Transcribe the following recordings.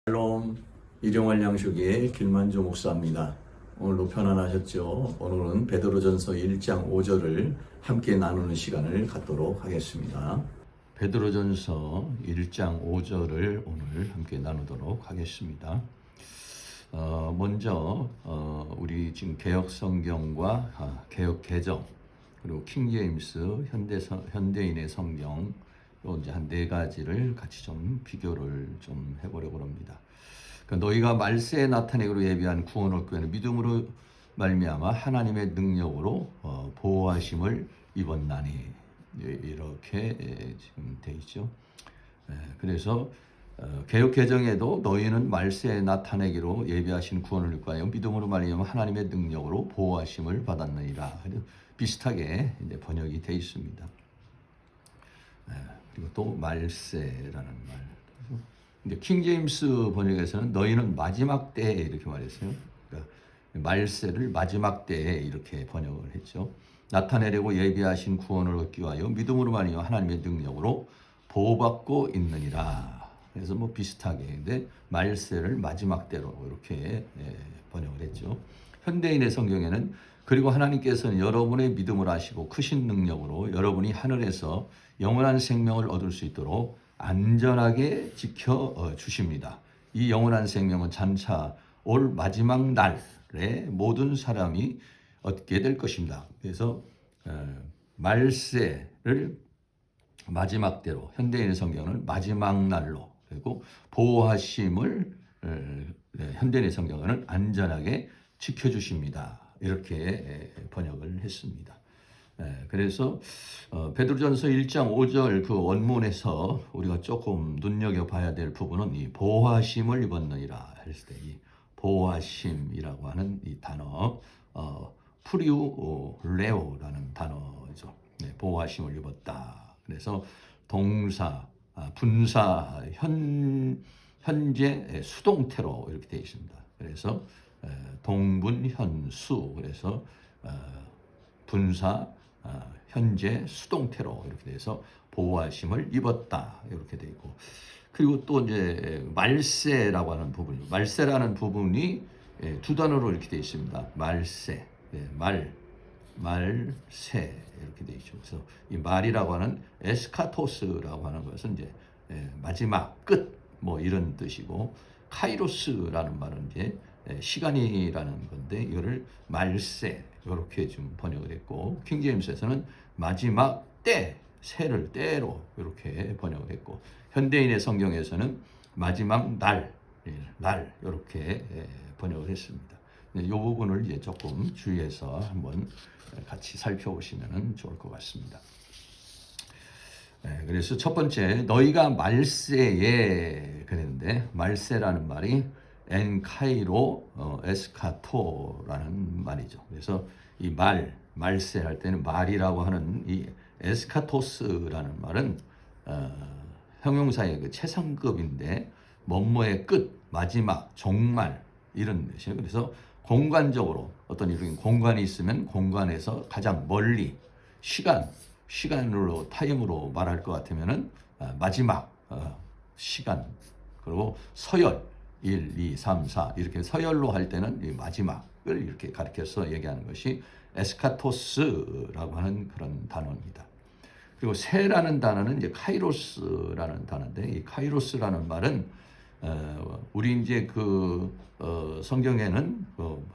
샬롬, 일용할 양식의 김만조 목사입니다. 오늘도 편안하셨죠? 오늘은 베드로전서 1장 5절을 함께 나누는 시간을 갖도록 하겠습니다. 베드로전서 1장 5절을 오늘 함께 나누도록 하겠습니다. 먼저 우리 지금 개역 성경과 개역 개정 그리고 킹제임스 현대인의 성경 이제 한 네 가지를 같이 좀 비교를 좀 해보려고 합니다. 그러니까 너희가 말세에 나타내기로 예비한 구원을 얻는 믿음으로 말미암아 하나님의 능력으로 보호하심을 입었나니 이렇게 지금 돼 있죠. 그래서 개역 개정에도 너희는 말세에 나타내기로 예비하신 구원을 입고 믿음으로 말미암아 하나님의 능력으로 보호하심을 받았느니라. 비슷하게 이제 번역이 돼 있습니다. 그리고 또 말세라는 말. 근데 킹제임스 번역에서는 너희는 마지막 때에 이렇게 말했어요. 그러니까 말세를 마지막 때에 이렇게 번역을 했죠. 나타내려고 예비하신 구원을 얻기 위하여 믿음으로 말미암아 하나님의 능력으로 보호받고 있느니라. 그래서 뭐 비슷하게 근데 말세를 마지막 때로 이렇게 번역을 했죠. 현대인의 성경에는 그리고 하나님께서는 여러분의 믿음을 아시고 크신 능력으로 여러분이 하늘에서 영원한 생명을 얻을 수 있도록 안전하게 지켜 주십니다. 이 영원한 생명은 장차 올 마지막 날에 모든 사람이 얻게 될 것입니다. 그래서 말세를 마지막 때로 현대인의 성경은 마지막 날로 그리고 보호하심을 현대인의 성경은 안전하게 지켜주십니다. 이렇게 번역을 했습니다. 그래서 베드로전서 1장 5절 그 원문에서 우리가 조금 눈여겨봐야 될 부분은 이 보호하심을 입었느니라 했을 때 이 보호하심이라고 하는 이 단어 프리우레오라는 단어죠. 보호하심을 입었다. 그래서 동사, 분사, 현재 수동태로 이렇게 되어 있습니다. 그래서 동분현수 그래서 분사 현재 수동태로 이렇게 돼서 보호하심을 입었다 이렇게 돼 있고 그리고 또 이제 말세라고 하는 부분 말세라는 부분이 두 단어로 이렇게 돼 있습니다. 말세 말세 이렇게 돼 있죠. 그래서 이 말이라고 하는 에스카토스라고 하는 것은 이제 마지막 끝 뭐 이런 뜻이고 카이로스라는 말은 이제 시간이라는 건데 이거를 말세 이렇게 좀 번역을 했고 킹제임스에서는 마지막 때 세를 때로 이렇게 번역을 했고 현대인의 성경에서는 마지막 날 이렇게 번역을 했습니다. 이 부분을 이제 조금 주의해서 한번 같이 살펴보시면 좋을 것 같습니다. 그래서 첫 번째 너희가 말세에 그랬는데 말세라는 말이 엔카이로 에스카토라는 말이죠. 그래서 이 말세 할 때는 말이라고 하는 이 에스카토스라는 말은 형용사의 그 최상급인데 뭐뭐의 끝, 마지막, 종말 이런 뜻이에요. 그래서 공간적으로 어떤 이런 공간이 있으면 공간에서 가장 멀리 시간으로 타임으로 말할 것 같으면은 마지막 시간 그리고 서열 1, 2, 3, 4 이렇게 서열로 할 때는 이 마지막을 이렇게 가리켜서 얘기하는 것이 에스카토스라고 하는 그런 단어입니다. 그리고 세라는 단어는 이제 카이로스라는 단어인데 이 카이로스라는 말은 우리 이제 그 성경에는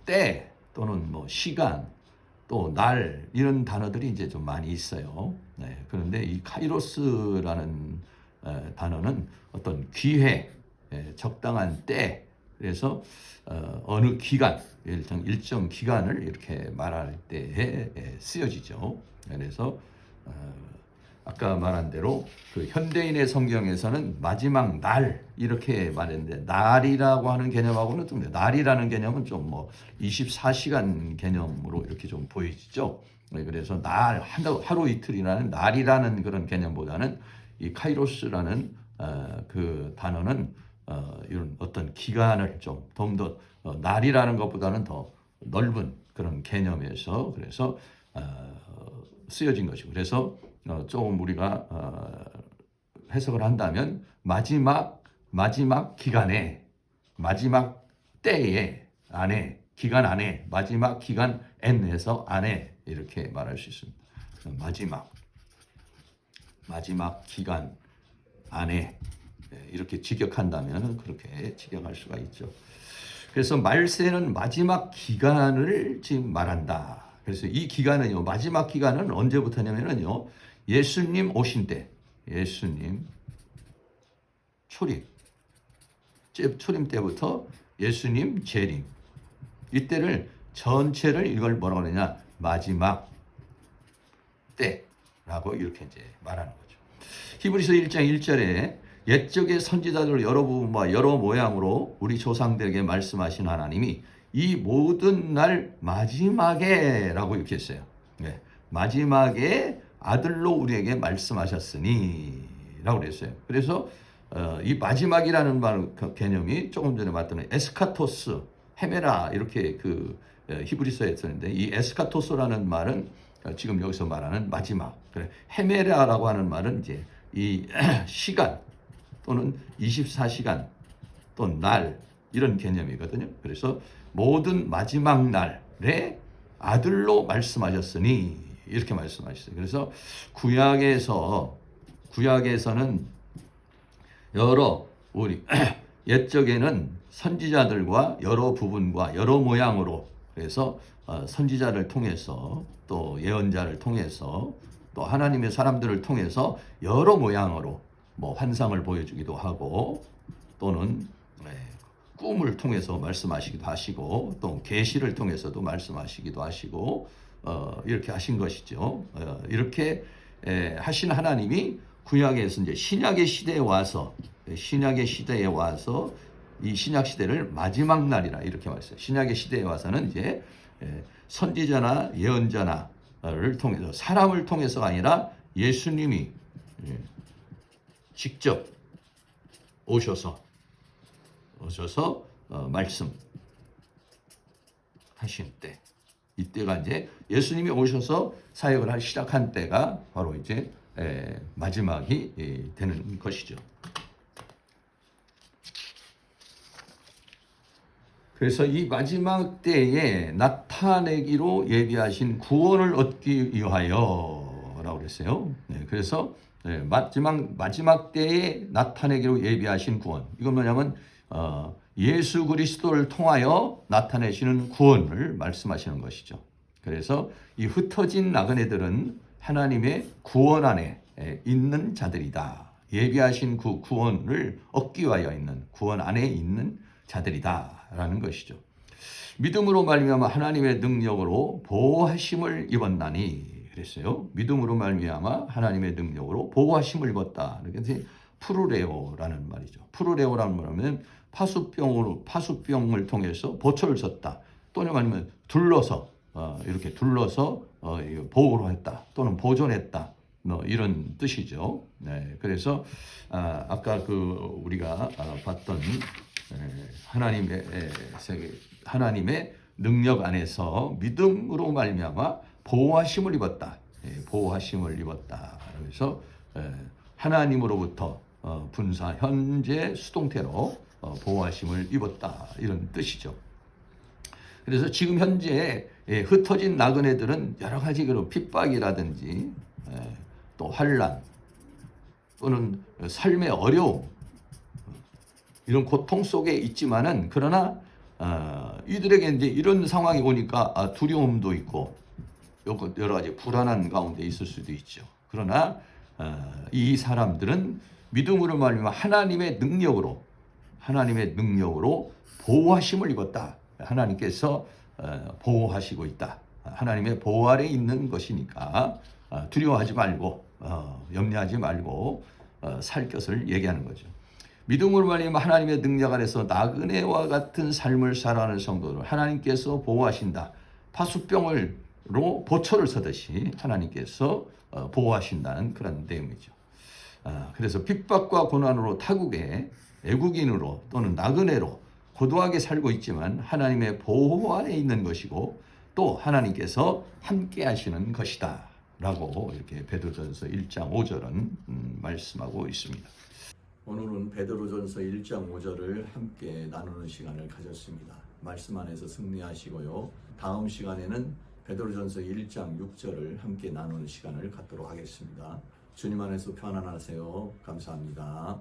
때 또는 뭐 시간 또 날 이런 단어들이 이제 좀 많이 있어요. 그런데 이 카이로스라는 단어는 어떤 기회, 적당한 때, 그래서 어느 기간, 일정 기간을 이렇게 말할 때에 쓰여지죠. 그래서 아까 말한 대로 그 현대인의 성경에서는 마지막 날 이렇게 말했는데 날이라고 하는 개념하고는 좀 날이라는 개념은 좀 뭐 24시간 개념으로 이렇게 좀 보이죠. 그래서 날 하루 이틀이라는 날이라는 그런 개념보다는 이 카이로스라는 그 단어는 이런 어떤 기간을 좀 더 날이라는 것보다는 더 넓은 그런 개념에서 그래서 쓰여진 것이고 그래서 조금 우리가 해석을 한다면 마지막 기간에 마지막 때에 안에 기간 안에 마지막 기간 n에서 안에 이렇게 말할 수 있습니다. 마지막 기간 안에 이렇게 직역한다면 그렇게 직역할 수가 있죠. 그래서 말세는 마지막 기간을 지금 말한다. 그래서 이 기간은요, 마지막 기간은 언제부터냐면요, 예수님 오신 때, 예수님 초림 때부터 예수님 재림, 이때를 전체를 이걸 뭐라고 하느냐, 마지막 때라고 이렇게 이제 말하는 거죠. 히브리서 1장 1절에 옛적의 선지자들 여러 부분과 여러 모양으로 우리 조상들에게 말씀하신 하나님이 이 모든 날 마지막에 라고 이렇게 했어요. 네. 마지막에 아들로 우리에게 말씀하셨으니 라고 그랬어요. 그래서 이 마지막이라는 말 개념이 조금 전에 봤던 에스카토스, 헤메라 이렇게 그 히브리서에 썼는데, 이 에스카토스라는 말은 지금 여기서 말하는 마지막, 그래 헤메라라고 하는 말은 이제 이 시간 또는 24시간 또는 날 이런 개념이거든요. 그래서 모든 마지막 날에 아들로 말씀하셨으니 이렇게 말씀하셨어요. 그래서 구약에서는 여러 우리 옛적에는 선지자들과 여러 부분과 여러 모양으로, 그래서 선지자를 통해서 또 예언자를 통해서 또 하나님의 사람들을 통해서 여러 모양으로 뭐 환상을 보여주기도 하고 또는 꿈을 통해서 말씀하시기도 하시고 또 계시를 통해서도 말씀하시기도 하시고 이렇게 하신 것이죠. 이렇게 하신 하나님이 구약에서 이제 신약의 시대에 와서 이 신약 시대를 마지막 날이라 이렇게 말했어요. 신약의 시대에 와서는 이제 선지자나 예언자나를 통해서, 사람을 통해서가 아니라 예수님이 직접 오셔서 말씀하신 때, 이때가 이제 예수님이 오셔서 사역을 시작한 때가 바로 이제 마지막이 되는 것이죠. 그래서 이 마지막 때에 나타내기로 예비하신 구원을 얻기 위하여라고 그랬어요. 그래서 마지막 때에 나타내기로 예비하신 구원. 이건 뭐냐면 예수 그리스도를 통하여 나타내시는 구원을 말씀하시는 것이죠. 그래서 이 흩어진 나그네들은 하나님의 구원 안에 있는 자들이다. 예비하신 구원을 얻기 위하여 있는 구원 안에 있는 자들이다라는 것이죠. 믿음으로 말미암아 하나님의 능력으로 보호하심을 입었나니 그랬어요. 믿음으로 말미암아 하나님의 능력으로 보호하심을 입었다. 그래서 푸르레오라는 말이죠. 푸르레오라는 말은 파수병을 통해서 보초를 섰다. 또는 아니면 이렇게 둘러서 보호를 했다. 또는 보존했다. 이런 뜻이죠. 네, 그래서 아까 우리가 봤던 하나님의 능력 안에서 믿음으로 말미암아 보호하심을 입었다. 보호하심을 입었다. 그래서 하나님으로부터 분사 현재 수동태로 보호하심을 입었다. 이런 뜻이죠. 그래서 지금 현재 흩어진 나그네들은 여러 가지 핍박이라든지 또 환난 또는 삶의 어려움 이런 고통 속에 있지만은, 그러나 이들에게 이제 이런 상황이 오니까 두려움도 있고 여러 가지 불안한 가운데 있을 수도 있죠. 그러나 이 사람들은 믿음으로 말미암아 하나님의 능력으로 보호하심을 입었다. 하나님께서 보호하시고 있다. 하나님의 보호 아래 있는 것이니까 두려워하지 말고 염려하지 말고 살 것을 얘기하는 거죠. 믿음으로 말미암아 하나님의 능력 안에서 나그네와 같은 삶을 살아가는 성도를 하나님께서 보호하신다. 파수병으로 보초를 서듯이 하나님께서 보호하신다는 그런 내용이죠. 그래서 핍박과 고난으로 타국에 애국인으로 또는 나그네로 고도하게 살고 있지만 하나님의 보호 안에 있는 것이고 또 하나님께서 함께 하시는 것이다 라고 이렇게 베드로전서 1장 5절은 말씀하고 있습니다. 오늘은 베드로전서 1장 5절을 함께 나누는 시간을 가졌습니다. 말씀 안에서 승리하시고요. 다음 시간에는 베드로전서 1장 6절을 함께 나누는 시간을 갖도록 하겠습니다. 주님 안에서 편안하세요. 감사합니다.